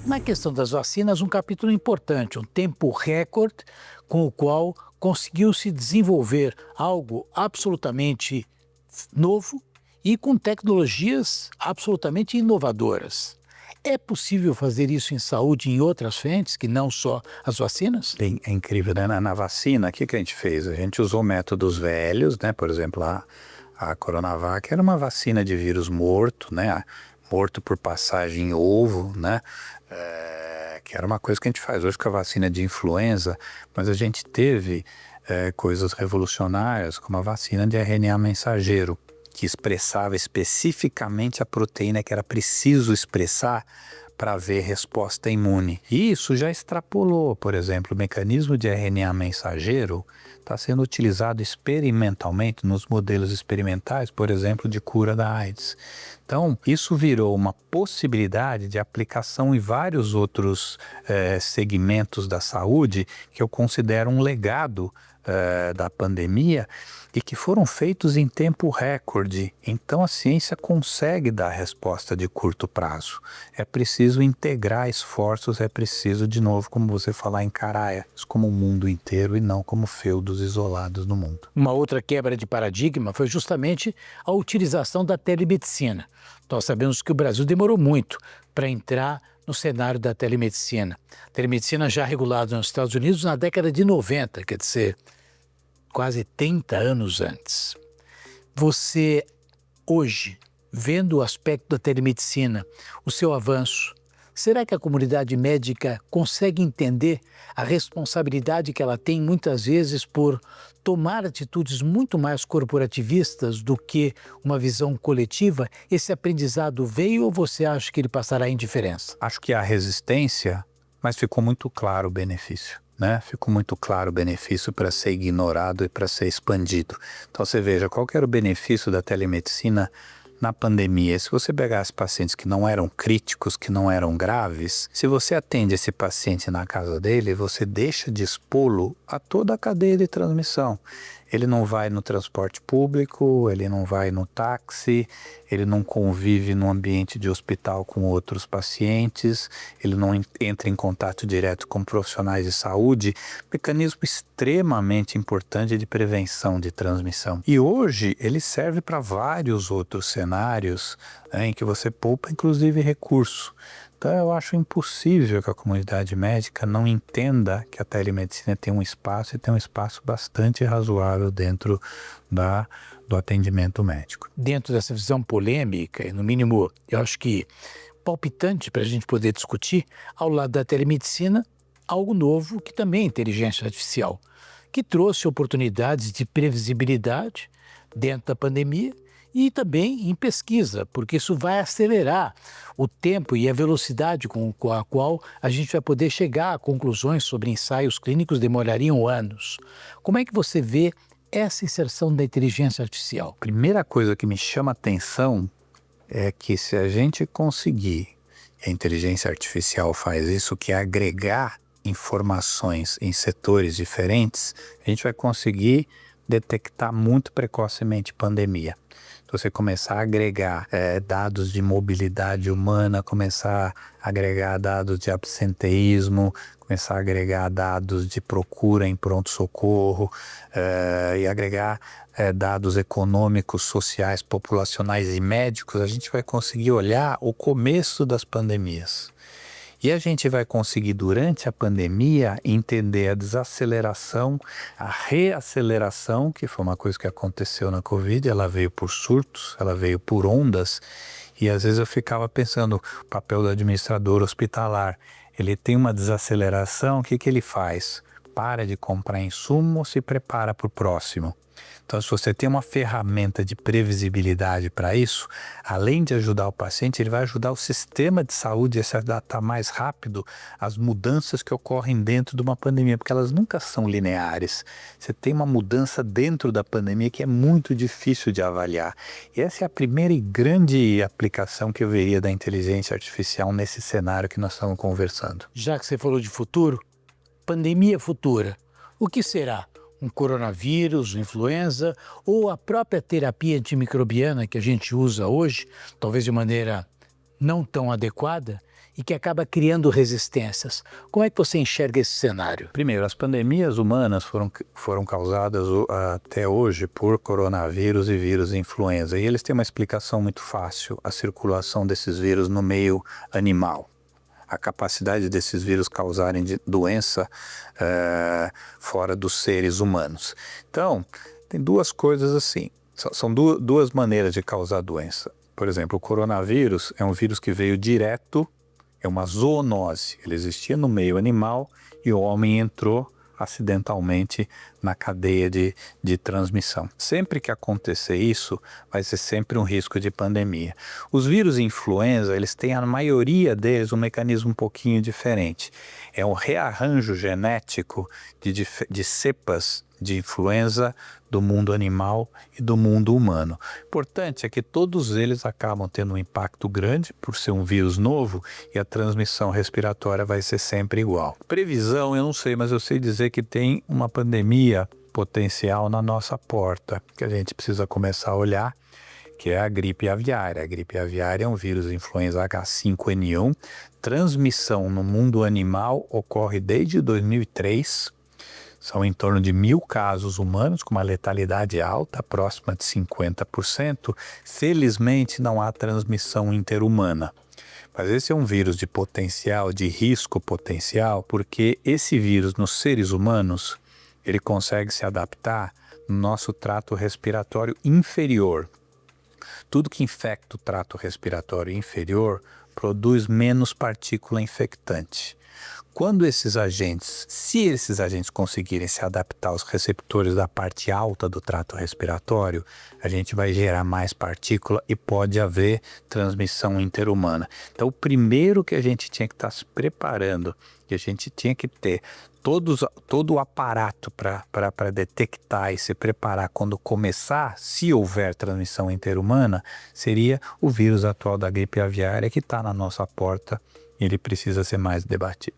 Na questão das vacinas, um capítulo importante, um tempo recorde com o qual conseguiu-se desenvolver algo absolutamente novo e com tecnologias absolutamente inovadoras. É possível fazer isso em saúde em outras frentes, que não só as vacinas? É incrível, né? Na vacina, o que a gente fez? A gente usou métodos velhos, né? Por exemplo, a Coronavac era uma vacina de vírus morto, né? Morto por passagem em ovo, né? Que era uma coisa que a gente faz hoje com a vacina de influenza, mas a gente teve coisas revolucionárias, como a vacina de RNA mensageiro, que expressava especificamente a proteína que era preciso expressar para haver resposta imune. E isso já extrapolou, por exemplo, o mecanismo de RNA mensageiro está sendo utilizado experimentalmente nos modelos experimentais, por exemplo, de cura da AIDS. Então, isso virou uma possibilidade de aplicação em vários outros segmentos da saúde que eu considero um legado da pandemia e que foram feitos em tempo recorde. Então a ciência consegue dar resposta de curto prazo. É preciso integrar esforços, é preciso, de novo, como você falar, encarar isso como o mundo inteiro e não como feudos isolados no mundo. Uma outra quebra de paradigma foi justamente a utilização da telemedicina. Nós sabemos que o Brasil demorou muito para entrar no cenário da telemedicina. Telemedicina já regulada nos Estados Unidos na década de 90, quer dizer, quase 30 anos antes. Você, hoje, vendo o aspecto da telemedicina, o seu avanço, será que a comunidade médica consegue entender a responsabilidade que ela tem muitas vezes por tomar atitudes muito mais corporativistas do que uma visão coletiva? Esse aprendizado veio ou você acha que ele passará indiferença? Acho que há resistência, mas ficou muito claro o benefício. Ficou muito claro o benefício para ser ignorado e para ser expandido. Então você veja, qual que era o benefício da telemedicina na pandemia? Se você pegasse pacientes que não eram críticos, que não eram graves, se você atende esse paciente na casa dele, você deixa de expô-lo a toda a cadeia de transmissão. Ele não vai no transporte público, ele não vai no táxi, ele não convive no ambiente de hospital com outros pacientes, ele não entra em contato direto com profissionais de saúde, mecanismo extremamente importante de prevenção de transmissão. E hoje ele serve para vários outros cenários, em que você poupa inclusive recurso. Então eu acho impossível que a comunidade médica não entenda que a telemedicina tem um espaço e tem um espaço bastante razoável dentro do atendimento médico. Dentro dessa visão polêmica, e no mínimo, eu acho que palpitante para a gente poder discutir, ao lado da telemedicina, algo novo que também é inteligência artificial, que trouxe oportunidades de previsibilidade dentro da pandemia e também em pesquisa, porque isso vai acelerar o tempo e a velocidade com a qual a gente vai poder chegar a conclusões sobre ensaios clínicos que demorariam anos. Como é que você vê essa inserção da inteligência artificial? Primeira coisa que me chama a atenção é que se a gente conseguir, a inteligência artificial faz isso, que é agregar informações em setores diferentes, a gente vai conseguir detectar muito precocemente pandemia. Você começar a agregar dados de mobilidade humana, começar a agregar dados de absenteísmo, começar a agregar dados de procura em pronto-socorro e agregar dados econômicos, sociais, populacionais e médicos, a gente vai conseguir olhar o começo das pandemias. E a gente vai conseguir, durante a pandemia, entender a desaceleração, a reaceleração, que foi uma coisa que aconteceu na Covid, ela veio por surtos, ela veio por ondas, e às vezes eu ficava pensando, o papel do administrador hospitalar, ele tem uma desaceleração, o que ele faz? Para de comprar insumo, se prepara para o próximo. Então, se você tem uma ferramenta de previsibilidade para isso, além de ajudar o paciente, ele vai ajudar o sistema de saúde a se adaptar mais rápido às mudanças que ocorrem dentro de uma pandemia, porque elas nunca são lineares. Você tem uma mudança dentro da pandemia que é muito difícil de avaliar. E essa é a primeira e grande aplicação que eu veria da inteligência artificial nesse cenário que nós estamos conversando. Já que você falou de futuro, pandemia futura, o que será? Um coronavírus, influenza ou a própria terapia antimicrobiana que a gente usa hoje, talvez de maneira não tão adequada, e que acaba criando resistências. Como é que você enxerga esse cenário? Primeiro, as pandemias humanas foram causadas até hoje por coronavírus e vírus influenza. E eles têm uma explicação muito fácil: a circulação desses vírus no meio animal. A capacidade desses vírus causarem doença fora dos seres humanos. Então, tem duas coisas assim. São duas maneiras de causar doença. Por exemplo, o coronavírus é um vírus que veio direto, é uma zoonose. Ele existia no meio animal e o homem entrou acidentalmente na cadeia de transmissão. Sempre que acontecer isso, vai ser sempre um risco de pandemia. Os vírus influenza, eles têm, a maioria deles, um mecanismo um pouquinho diferente. É um rearranjo genético de cepas de influenza do mundo animal e do mundo humano. O importante é que todos eles acabam tendo um impacto grande por ser um vírus novo e a transmissão respiratória vai ser sempre igual. Previsão, eu não sei, mas eu sei dizer que tem uma pandemia potencial na nossa porta, que a gente precisa começar a olhar, que é a gripe aviária. A gripe aviária é um vírus influenza H5N1. Transmissão no mundo animal ocorre desde 2003. São em torno de 1.000 casos humanos com uma letalidade alta, próxima de 50%. Felizmente não há transmissão interhumana. Mas esse é um vírus de potencial, de risco potencial, porque esse vírus nos seres humanos, ele consegue se adaptar no nosso trato respiratório inferior. Tudo que infecta o trato respiratório inferior produz menos partícula infectante. Quando se esses agentes conseguirem se adaptar aos receptores da parte alta do trato respiratório, a gente vai gerar mais partícula e pode haver transmissão interhumana. Então, o primeiro que a gente tinha que estar se preparando, que a gente tinha que ter todo o aparato para detectar e se preparar quando começar, se houver transmissão interhumana, seria o vírus atual da gripe aviária que está na nossa porta. Ele precisa ser mais debatido.